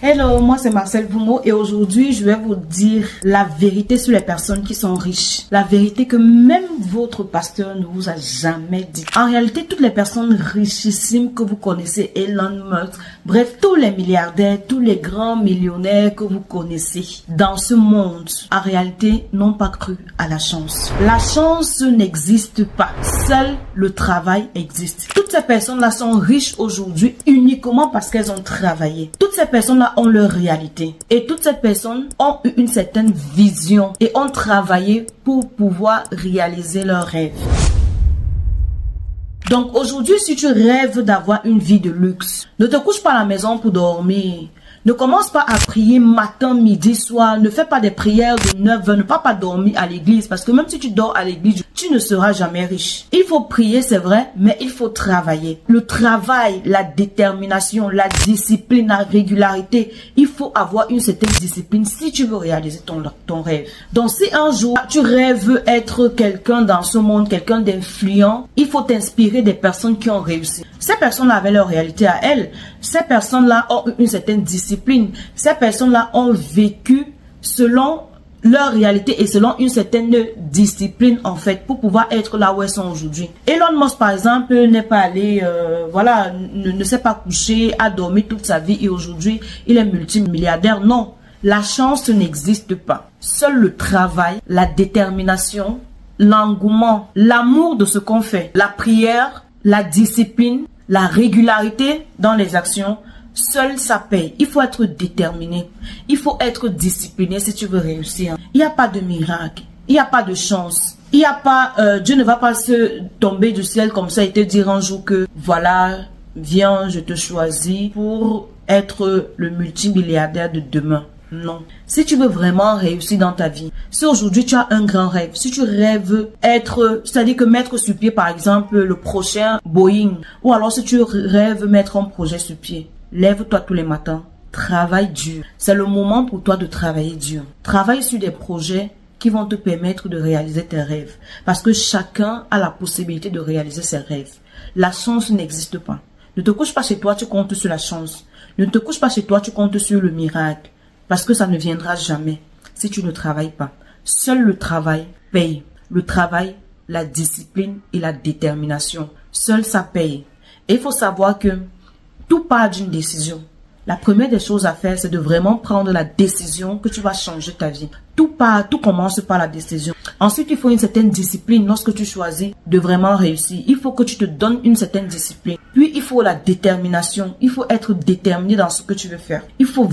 Hello, moi c'est Marcel Boumo et aujourd'hui je vais vous dire la vérité sur les personnes qui sont riches. La vérité que même votre pasteur ne vous a jamais dit. En réalité, toutes les personnes richissimes que vous connaissez, Elon Musk, bref, tous les milliardaires, tous les grands millionnaires que vous connaissez dans ce monde, en réalité, n'ont pas cru à la chance. La chance n'existe pas. Seul le travail existe. Toutes ces personnes-là sont riches aujourd'hui uniquement parce qu'elles ont travaillé. Toutes ces personnes-là ont leur réalité. Et toutes ces personnes ont eu une certaine vision et ont travaillé pour pouvoir réaliser leurs rêves. Donc aujourd'hui, si tu rêves d'avoir une vie de luxe, ne te couche pas à la maison pour dormir. Ne commence pas à prier matin, midi, soir. Ne fais pas des prières de 9h. Ne pas dormir à l'église. Parce que même si tu dors à l'église, tu ne seras jamais riche. Il faut prier, c'est vrai, mais il faut travailler. Le travail, la détermination, la discipline, la régularité. Il faut avoir une certaine discipline si tu veux réaliser ton rêve. Donc si un jour, tu rêves être quelqu'un dans ce monde, quelqu'un d'influent, il faut t'inspirer des personnes qui ont réussi. Ces personnes-là avaient leur réalité à elles. Ces personnes-là ont une certaine discipline. Ces personnes-là ont vécu selon leur réalité et selon une certaine discipline en fait pour pouvoir être là où elles sont aujourd'hui. Elon Musk par exemple n'est pas allé, ne s'est pas couché, a dormi toute sa vie et aujourd'hui il est multimilliardaire. Non, la chance n'existe pas. Seul le travail, la détermination, l'engouement, l'amour de ce qu'on fait, la prière, la discipline, la régularité dans les actions, seul ça paye. Il faut être déterminé. Il faut être discipliné si tu veux réussir. Il n'y a pas de miracle. Il n'y a pas de chance. Il n'y a pas, Dieu ne va pas se tomber du ciel comme ça et te dire un jour que voilà, viens, je te choisis pour être le multimilliardaire de demain. Non. Si tu veux vraiment réussir dans ta vie, si aujourd'hui tu as un grand rêve, si tu rêves être, c'est-à-dire que mettre sur pied par exemple le prochain Boeing, ou alors si tu rêves mettre un projet sur pied, lève-toi tous les matins, travaille dur. C'est le moment pour toi de travailler dur. Travaille sur des projets qui vont te permettre de réaliser tes rêves. Parce que chacun a la possibilité de réaliser ses rêves. La chance n'existe pas. Ne te couche pas chez toi, tu comptes sur la chance. Ne te couche pas chez toi, tu comptes sur le miracle. Parce que ça ne viendra jamais si tu ne travailles pas. Seul le travail paye. Le travail, la discipline et la détermination. Seul ça paye. Et il faut savoir que tout part d'une décision. La première des choses à faire, c'est de vraiment prendre la décision que tu vas changer ta vie. Tout commence par la décision. Ensuite, il faut une certaine discipline lorsque tu choisis de vraiment réussir. Il faut que tu te donnes une certaine discipline. Puis, il faut la détermination. Il faut être déterminé dans ce que tu veux faire. Il faut